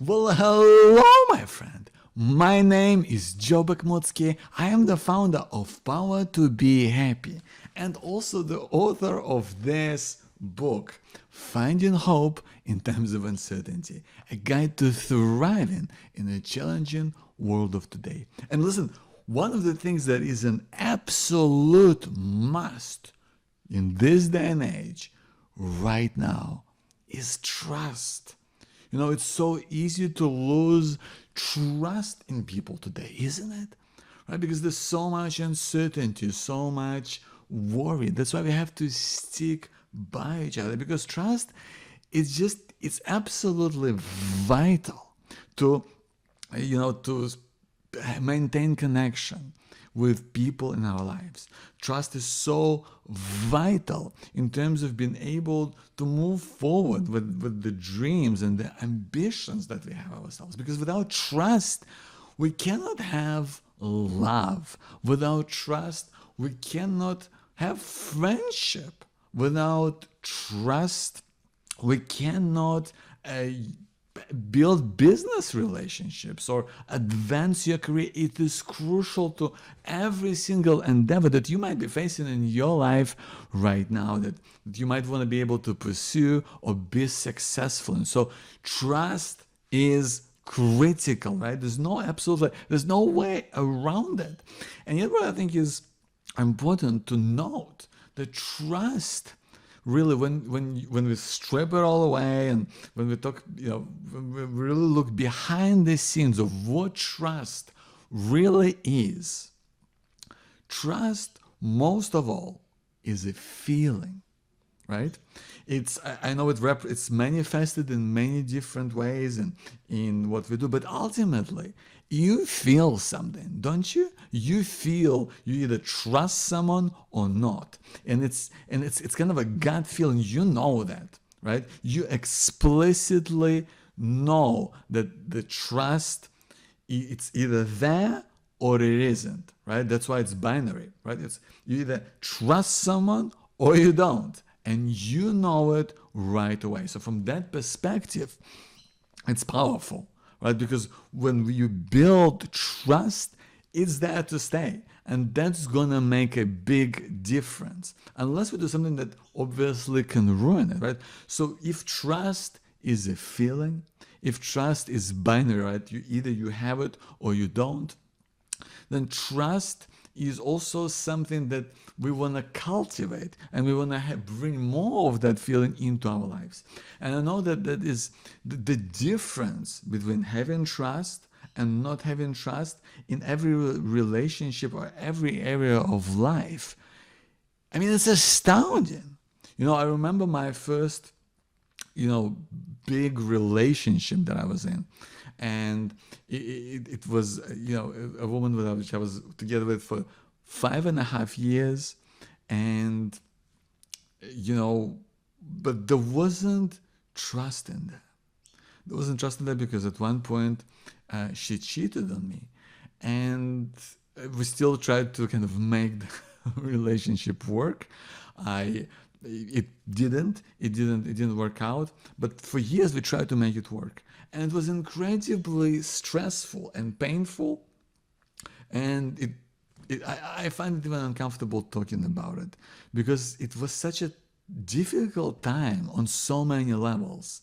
Well, hello, my friend. My name is Joe Bakhmutsky. I am the founder of Power to Be Happy and also the author of this book, Finding Hope in Times of Uncertainty, a guide to thriving in a challenging world of today. And listen, one of the things that is an absolute must in this day and age right now is trust. You know, it's so easy to lose trust in people today, isn't it? Right? Because there's so much uncertainty, so much worry. That's why we have to stick by each other because trust is just, it's absolutely vital to, to maintain connection with people in our lives. Trust is so vital in terms of being able to move forward with the dreams and the ambitions that we have ourselves. Because without trust, we cannot have love. Without trust, we cannot have friendship. Without trust, we cannot build business relationships or advance your career. It is crucial to every single endeavor that you might be facing in your life right now, that you might want to be able to pursue or be successful in. So trust is critical, right? There's no way around it. And yet what I think is important to note, that trust really, when we strip it all away and when we talk, when we really look behind the scenes of what trust really is, trust, most of all, is a feeling, right? I know it's manifested in many different ways and in what we do, but ultimately you feel something, don't you? You feel, you either trust someone or not, and it's kind of a gut feeling. You know that, right? You explicitly know that the trust, it's either there or it isn't, right? That's why it's binary, right? It's you either trust someone or you don't, and you know it right away. So from that perspective, it's powerful, right? Because when you build trust, it's there to stay, and that's gonna make a big difference, unless we do something that obviously can ruin it, right? So if trust is a feeling, if trust is binary, right? Either you have it or you don't, then trust is also something that we want to cultivate, and we want to bring more of that feeling into our lives. And I know that that is the difference between having trust and not having trust in every relationship or every area of life. I mean, it's astounding. I remember my first big relationship that I was in, and it was a woman which I was together with for 5.5 years, and but there wasn't trust in that. There wasn't trust in that because at one point she cheated on me, and we still tried to kind of make the relationship work. It didn't work out, but for years we tried to make it work, and it was incredibly stressful and painful, and I find it even uncomfortable talking about it because it was such a difficult time on so many levels.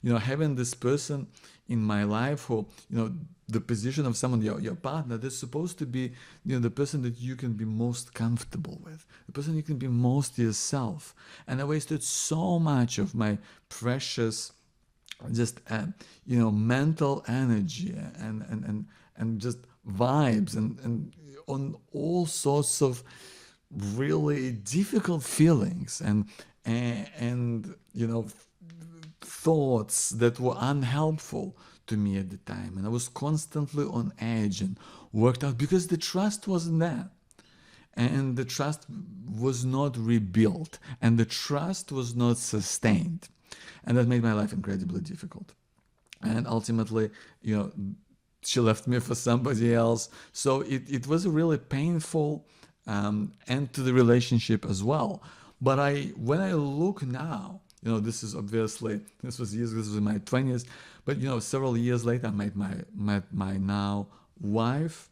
Having this person in my life who, the position of someone, your partner, that's supposed to be, the person that you can be most comfortable with, the person you can be most yourself. And I wasted so much of my precious, just, mental energy and just vibes and on all sorts of really difficult feelings and thoughts that were unhelpful to me at the time, and I was constantly on edge and worked out because the trust wasn't there, and the trust was not rebuilt, and the trust was not sustained, and that made my life incredibly difficult. And ultimately, she left me for somebody else. So it was a really painful end to the relationship as well. But when I look now This is obviously, this was in my 20s, but several years later I met my now wife,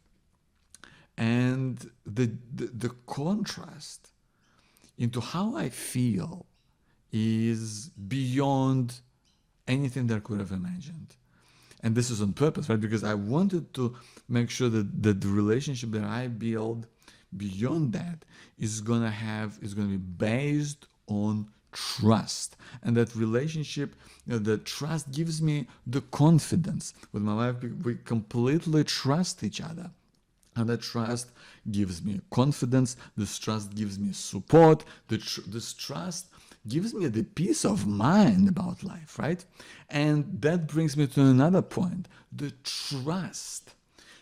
and the contrast into how I feel is beyond anything that I could have imagined. And this is on purpose, right? Because I wanted to make sure that the relationship that I build beyond that is gonna be based on trust. And that relationship, the trust gives me the confidence. With my wife, we completely trust each other. And that trust gives me confidence. This trust gives me support. This trust gives me the peace of mind about life, right? And that brings me to another point. The trust.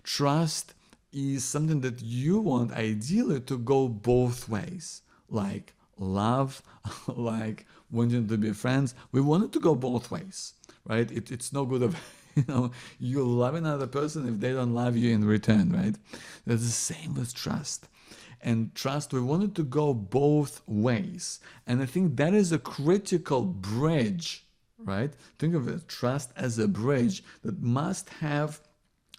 Trust is something that you want ideally to go both ways. Like love, like wanting to be friends. We want it to go both ways, right? It's no good of you love another person if they don't love you in return, right? That's the same with trust. And trust, we want it to go both ways. And I think that is a critical bridge, right? Think of it, trust as a bridge that must have,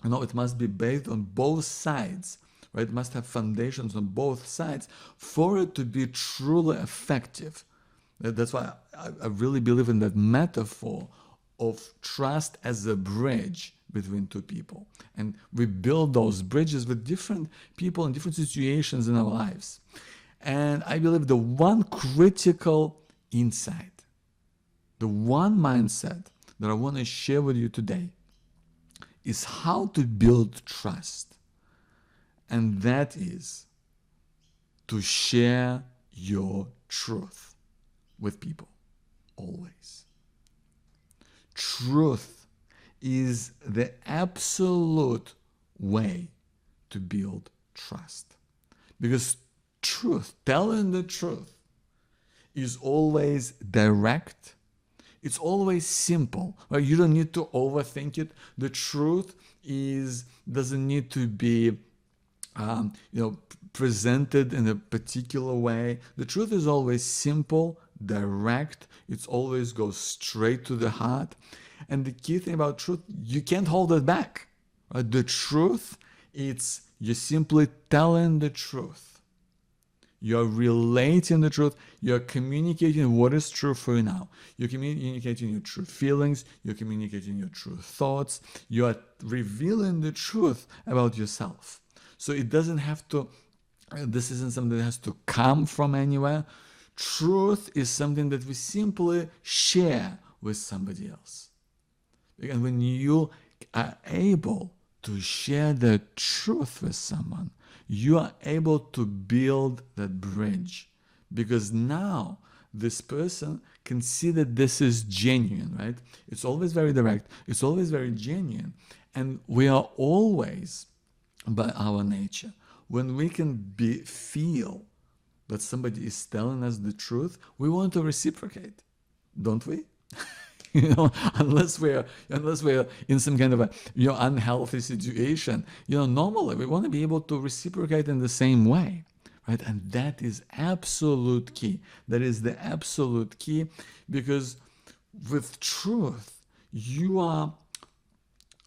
it must be based on both sides, right? It must have foundations on both sides for it to be truly effective. That's why I really believe in that metaphor of trust as a bridge between two people. And we build those bridges with different people in different situations in our lives. And I believe the one critical insight, the one mindset that I want to share with you today is how to build trust. And that is to share your truth with people, always. Truth is the absolute way to build trust. Because truth, telling the truth, is always direct. It's always simple. Right? You don't need to overthink it. The truth doesn't need to be presented in a particular way. The truth is always simple, direct. It always goes straight to the heart. And the key thing about truth, you can't hold it back. Right? The truth, you're simply telling the truth. You're relating the truth. You're communicating what is true for you now. You're communicating your true feelings. You're communicating your true thoughts. You are revealing the truth about yourself. So it doesn't have to, this isn't something that has to come from anywhere. Truth is something that we simply share with somebody else. And when you are able to share the truth with someone, you are able to build that bridge. Because now this person can see that this is genuine, right? It's always very direct. It's always very genuine. And we are always, by our nature, when we can feel that somebody is telling us the truth, we want to reciprocate, don't we? Unless we're in some kind of a unhealthy situation, normally we want to be able to reciprocate in the same way, right? And that is absolute key. That is the absolute key, because with truth, you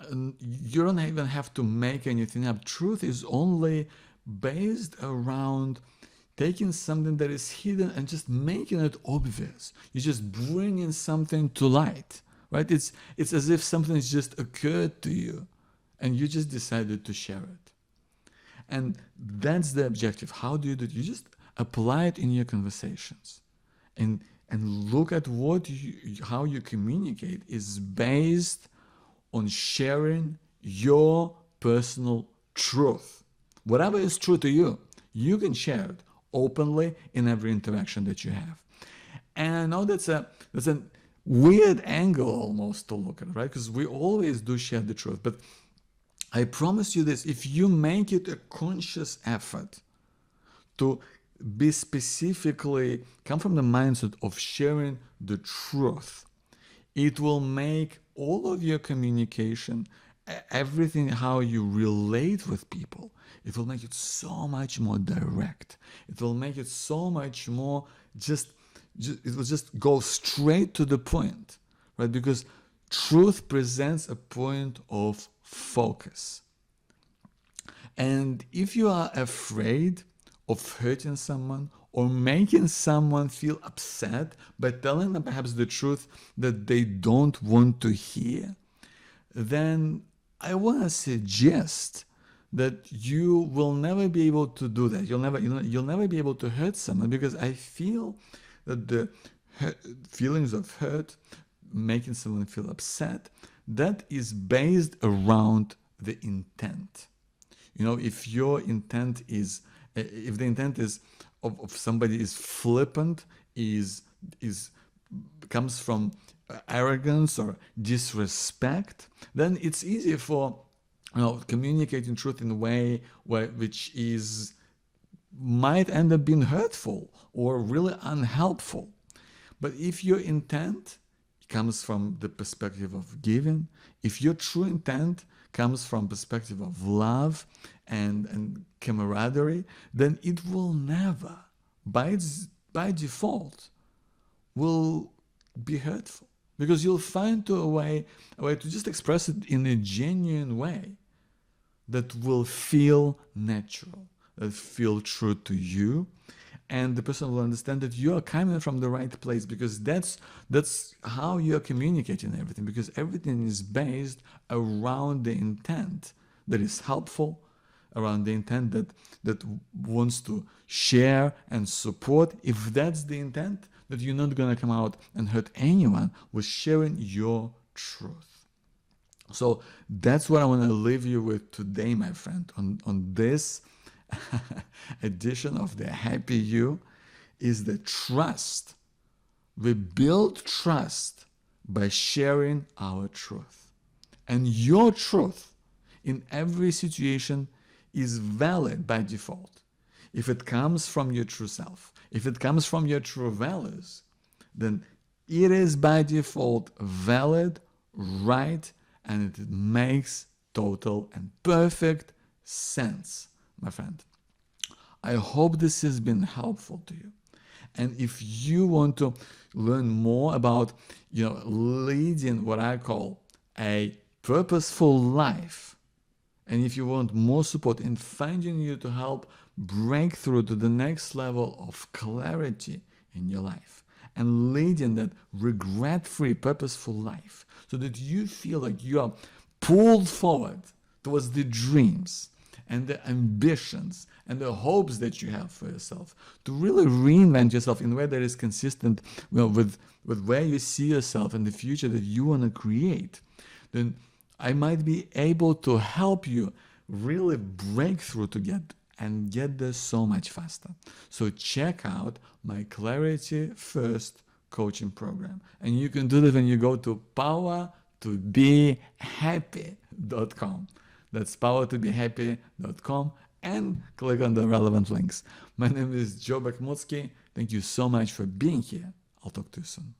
don't even have to make anything up. Truth is only based around taking something that is hidden and just making it obvious. You're just bringing something to light, right? It's as if something has just occurred to you and you just decided to share it. And that's the objective. How do you do it? You just apply it in your conversations and look at how you communicate is based on sharing your personal truth. Whatever is true to you, you can share it openly in every interaction that you have. And I know that's a weird angle almost to look at, right? Because we always do share the truth. But I promise you this, if you make it a conscious effort to be specifically, come from the mindset of sharing the truth, it will make all of your communication, everything, how you relate with people, it will make it so much more direct. It will make it so much more just it will just go straight to the point, right? Because truth presents a point of focus. And if you are afraid of hurting someone or making someone feel upset by telling them perhaps the truth that they don't want to hear, then I want to suggest that you will never be able to do that. You'll never be able to hurt someone, because I feel that the feelings of hurt, making someone feel upset, that is based around the intent. If your intent is, if the intent is of somebody is flippant, is comes from arrogance or disrespect, then it's easy for communicating truth in a way which is might end up being hurtful or really unhelpful. But if your intent comes from the perspective of giving, if your true intent comes from perspective of love and camaraderie, then it will never, by default, will be hurtful, because you'll find a way to just express it in a genuine way that will feel natural, that feel true to you, and the person will understand that you are coming from the right place, because that's how you are communicating everything, because everything is based around the intent that is helpful, around the intent that wants to share and support. If that's the intent, that you're not going to come out and hurt anyone with sharing your truth. So that's what I want to leave you with today, my friend, on this edition of the Happy You, is the trust. We build trust by sharing our truth. And your truth in every situation is valid by default. If it comes from your true self, if it comes from your true values, then it is by default valid, right, and it makes total and perfect sense, my friend. I hope this has been helpful to you. And if you want to learn more about, leading what I call a purposeful life, and if you want more support in finding you to help break through to the next level of clarity in your life and leading that regret-free, purposeful life, so that you feel like you are pulled forward towards the dreams and the ambitions and the hopes that you have for yourself, to really reinvent yourself in a way that is consistent with where you see yourself and the future that you want to create, then I might be able to help you really break through to get there so much faster. So check out my Clarity First coaching program. And you can do that when you go to powertobehappy.com. That's powertobehappy.com, and click on the relevant links. My name is Joe Bakhmutsky. Thank you so much for being here. I'll talk to you soon.